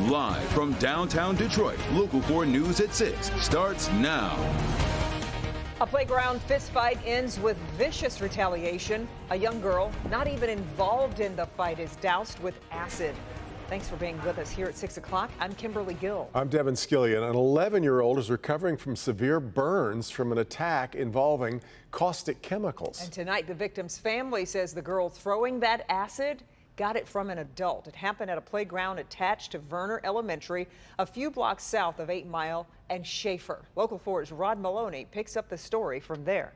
Live from downtown Detroit, Local 4 News at 6 starts now. A playground fistfight ends with vicious retaliation. A young girl, not even involved in the fight, is doused with acid. Thanks for being with us here at 6 o'clock. I'm Kimberly Gill. I'm Devin Skillian. An 11-year-old is recovering from severe burns from an attack involving caustic chemicals. And tonight, the victim's family says the girl throwing that acid got it from an adult. It happened at a playground attached to Werner Elementary, a few blocks south of 8 Mile and Schaefer. Local 4's Rod Maloney picks up the story from there.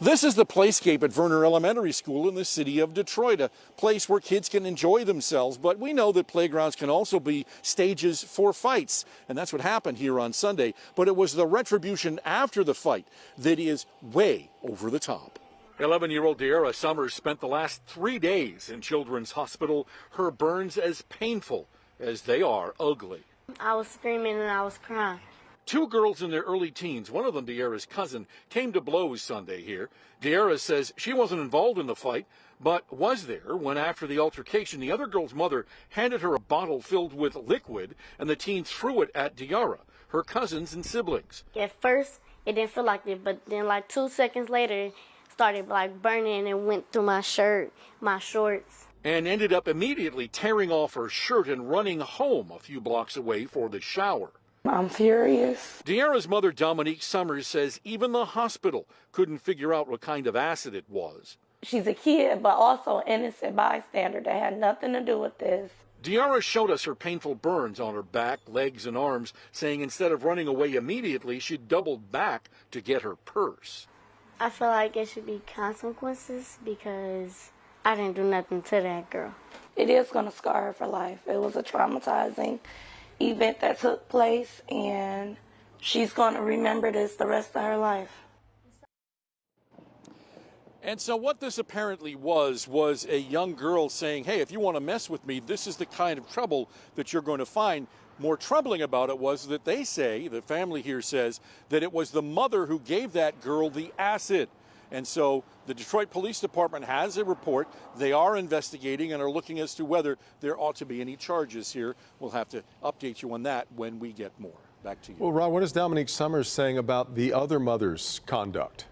This is the playscape at Werner Elementary School in the city of Detroit, a place where kids can enjoy themselves. But we know that playgrounds can also be stages for fights, and that's what happened here on Sunday. But it was the retribution after the fight that is way over the top. 11-year-old De'Ara Summers spent the last 3 days in Children's Hospital, her burns as painful as they are ugly. I was screaming and I was crying. 2 girls in their early teens, one of them De'Ara's cousin, came to blows Sunday here. De'Ara says she wasn't involved in the fight, but was there when, after the altercation, the other girl's mother handed her a bottle filled with liquid, and the teen threw it at De'Ara, her cousins and siblings. At first, it didn't feel like it, but then like 2 seconds later, it started like burning and went through my shirt, my shorts. And ended up immediately tearing off her shirt and running home a few blocks away for the shower. I'm furious. De'Ara's mother, Dominique Summers, says even the hospital couldn't figure out what kind of acid it was. She's a kid, but also an innocent bystander that had nothing to do with this. De'Ara showed us her painful burns on her back, legs, and arms, saying instead of running away immediately, she doubled back to get her purse. I feel like it should be consequences because I didn't do nothing to that girl. It is going to scar her for life. It was a traumatizing event that took place, and she's going to remember this the rest of her life. And so what this apparently was a young girl saying, hey, if you want to mess with me, this is the kind of trouble that you're going to find. More troubling about it was that they say, the family here says, that it was the mother who gave that girl the acid. And so the Detroit Police Department has a report. They are investigating and are looking as to whether there ought to be any charges here. We'll have to update you on that when we get more. Back to you. Well, Ron, what is Dominique Summers saying about the other mother's conduct?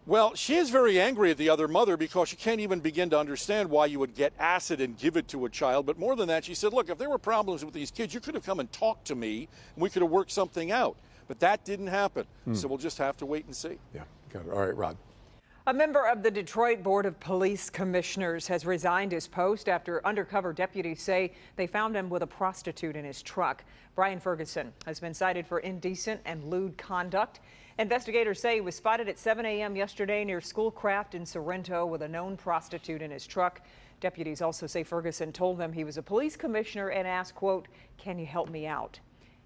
Well, she is very angry at the other mother because she can't even begin to understand why you would get acid and give it to a child. But more than that, she said, look, if there were problems with these kids, you could have come and talked to me and we could have worked something out. But that didn't happen. So we'll just have to wait and see. Yeah, got it. All right, Rod. A member of the Detroit Board of Police Commissioners has resigned his post after undercover deputies say they found him with a prostitute in his truck. Brian Ferguson has been cited for indecent and lewd conduct. Investigators say he was spotted at 7 a.m. yesterday near Schoolcraft in Sorrento with a known prostitute in his truck. Deputies also say Ferguson told them he was a police commissioner and asked, quote, "Can you help me out?"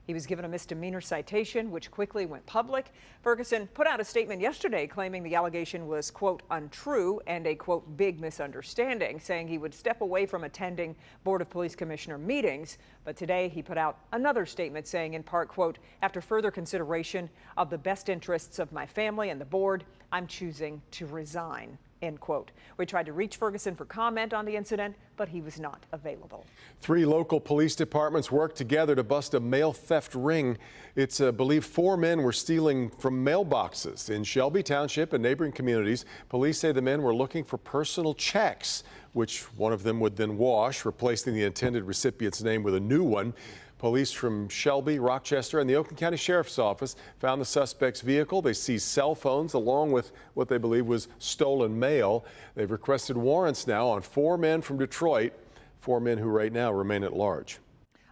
He was given a misdemeanor citation, which quickly went public. Ferguson put out a statement yesterday claiming the allegation was, quote, untrue and a, quote, big misunderstanding, saying he would step away from attending Board of Police Commissioner meetings. But today he put out another statement saying in part, quote, after further consideration of the best interests of my family and the board, I'm choosing to resign. End quote. We tried to reach Ferguson for comment on the incident, but he was not available. 3 local police departments worked together to bust a mail theft ring. It's believed 4 men were stealing from mailboxes in Shelby Township and neighboring communities. Police say the men were looking for personal checks, which one of them would then wash, replacing the intended recipient's name with a new one. Police from Shelby, Rochester, and the Oakland County Sheriff's Office found the suspect's vehicle. They seized cell phones along with what they believe was stolen mail. They've requested warrants now on 4 men from Detroit, 4 men who right now remain at large.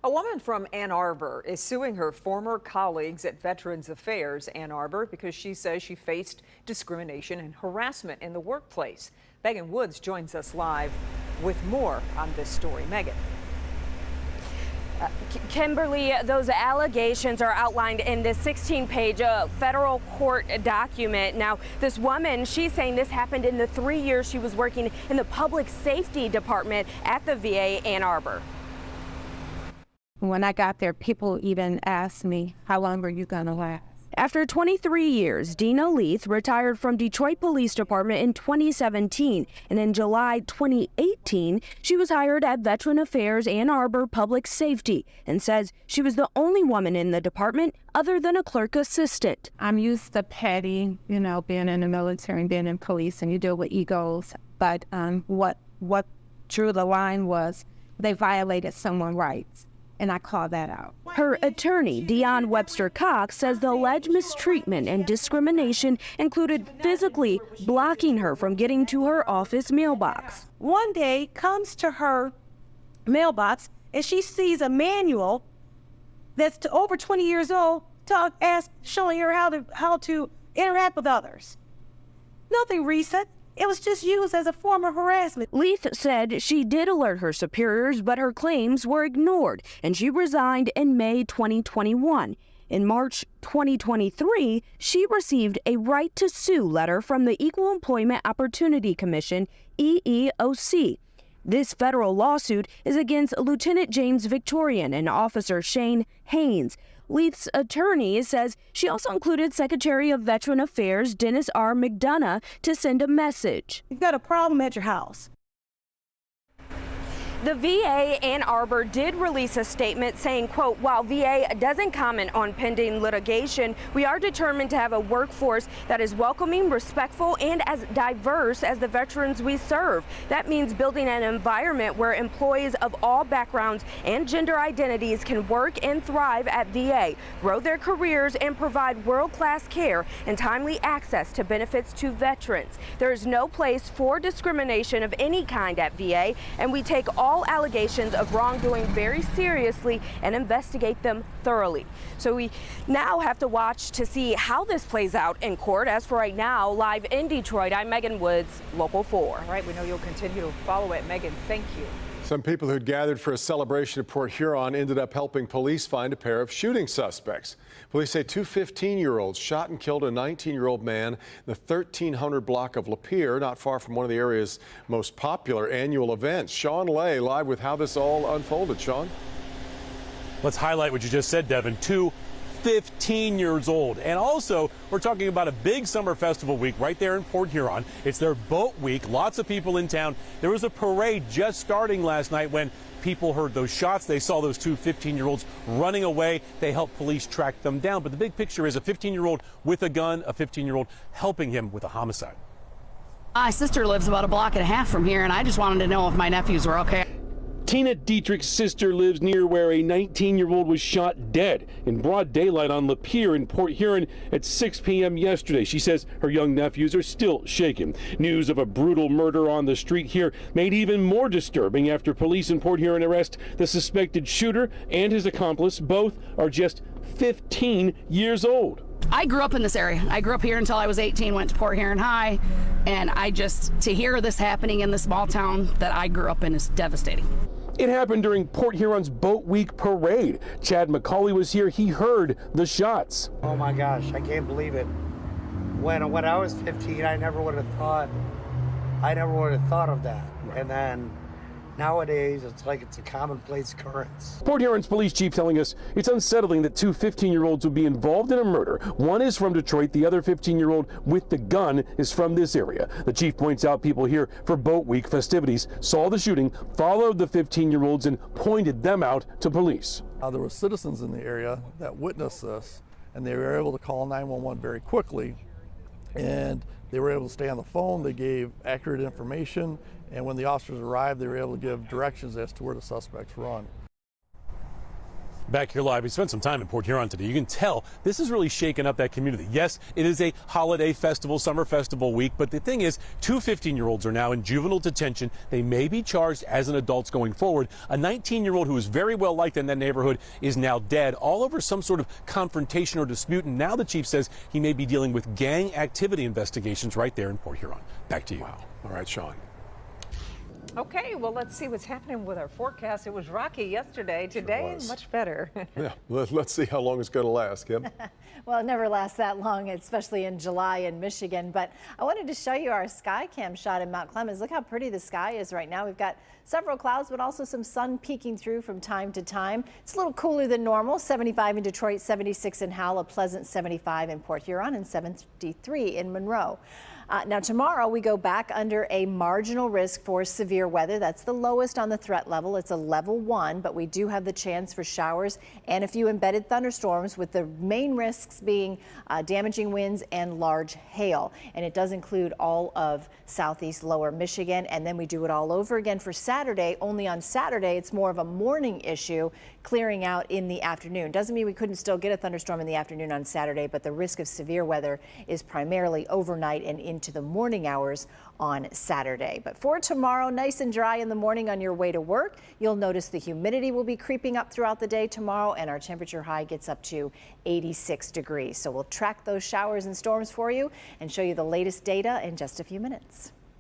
A woman from Ann Arbor is suing her former colleagues at Veterans Affairs Ann Arbor because she says she faced discrimination and harassment in the workplace. Megan Woods joins us live with more on this story. Megan. Kimberly, those allegations are outlined in this 16-page federal court document. Now, this woman, she's saying this happened in the 3 years she was working in the public safety department at the VA Ann Arbor. When I got there, people even asked me, how long were you going to last? After 23 years, Dina Leith retired from Detroit Police Department in 2017, and in July 2018, she was hired at Veteran Affairs Ann Arbor Public Safety and says she was the only woman in the department other than a clerk assistant. I'm used to petty, being in the military and being in police, and you deal with egos. But what drew the line was they violated someone's rights. And I call that out. Her attorney, Dionne Webster Cox, says the alleged mistreatment and discrimination included physically blocking her from getting to her office mailbox. One day comes to her mailbox and she sees a manual that's over 20 years old showing her how to interact with others. Nothing recent. It was just used as a form of harassment. Leith said she did alert her superiors, but her claims were ignored, and she resigned in May 2021. In March 2023, she received a right to sue letter from the Equal Employment Opportunity Commission, EEOC. This federal lawsuit is against Lieutenant James Victorian and Officer Shane Haynes. Leith's attorney says she also included Secretary of Veteran Affairs Dennis R. McDonough to send a message. You've got a problem at your house. The VA Ann Arbor did release a statement saying, quote, while VA doesn't comment on pending litigation, we are determined to have a workforce that is welcoming, respectful, and as diverse as the veterans we serve. That means building an environment where employees of all backgrounds and gender identities can work and thrive at VA, grow their careers, and provide world-class care and timely access to benefits to veterans. There is no place for discrimination of any kind at VA, and we take all allegations of wrongdoing very seriously and investigate them thoroughly. So we now have to watch to see how this plays out in court. As for right now, live in Detroit, I'm Megan Woods, Local 4. All right, we know you'll continue to follow it. Megan, thank you. Some people who'd gathered for a celebration at Port Huron ended up helping police find a pair of shooting suspects. Police say two 15-year-olds shot and killed a 19-year-old man in the 1300 block of Lapeer, not far from one of the area's most popular annual events. Sean Lay live with how this all unfolded. Sean? Let's highlight what you just said, Devin. Two 15 years old. And also, we're talking about a big summer festival week right there in Port Huron. It's their boat week. Lots of people in town. There was a parade just starting last night when people heard those shots. They saw those two 15-year-olds running away. They helped police track them down. But the big picture is a 15-year-old with a gun, a 15-year-old helping him with a homicide. My sister lives about a block and a half from here, and I just wanted to know if my nephews were okay. Tina Dietrich's sister lives near where a 19-year-old was shot dead in broad daylight on Lapeer in Port Huron at 6 p.m. yesterday. She says her young nephews are still shaken. News of a brutal murder on the street here made even more disturbing after police in Port Huron arrest the suspected shooter and his accomplice. Both are just 15 years old. I grew up in this area. I grew up here until I was 18, went to Port Huron High, and to hear this happening in the small town that I grew up in is devastating. It happened during Port Huron's Boat Week parade. Chad McCauley was here. He heard the shots. Oh my gosh, I can't believe it. When I was 15, I never would have thought of that. And then nowadays, it's like it's a commonplace occurrence. Port Huron's police chief telling us it's unsettling that two 15-year-olds would be involved in a murder. One is from Detroit. The other 15-year-old with the gun is from this area. The chief points out people here for Boat Week festivities saw the shooting, followed the 15-year-olds, and pointed them out to police. There were citizens in the area that witnessed this, and they were able to call 911 very quickly, and they were able to stay on the phone. They gave accurate information, and when the officers arrived, they were able to give directions as to where the suspects were on. Back here live, we spent some time in Port Huron today. You can tell this is really shaking up that community. Yes, it is a holiday festival, summer festival week, but the thing is, two 15-year-olds are now in juvenile detention. They may be charged as an adult going forward. A 19-year-old who is very well liked in that neighborhood is now dead, all over some sort of confrontation or dispute. And now the chief says he may be dealing with gang activity investigations right there in Port Huron. Back to you. Wow. All right, Sean. Okay, well, let's see what's happening with our forecast. It was rocky yesterday. Today, was. much better. Yeah, let's see how long it's going to last, Kim. Well, it never lasts that long, especially in July in Michigan. But I wanted to show you our sky cam shot in Mount Clemens. Look how pretty the sky is right now. We've got several clouds, but also some sun peeking through from time to time. It's a little cooler than normal. 75 in Detroit, 76 in Howell, a pleasant 75 in Port Huron, and 73 in Monroe. Now tomorrow we go back under a marginal risk for severe weather. That's the lowest on the threat level. It's a level 1, but we do have the chance for showers and a few embedded thunderstorms, with the main risks being damaging winds and large hail. And it does include all of southeast lower Michigan. And then we do it all over again for Saturday. Only on Saturday it's more of a morning issue, clearing out in the afternoon. Doesn't mean we couldn't still get a thunderstorm in the afternoon on Saturday, but the risk of severe weather is primarily overnight and into the morning hours on Saturday. But for tomorrow, nice and dry in the morning on your way to work. You'll notice the humidity will be creeping up throughout the day tomorrow, and our temperature high gets up to 86 degrees. So we'll track those showers and storms for you and show you the latest data in just a few minutes.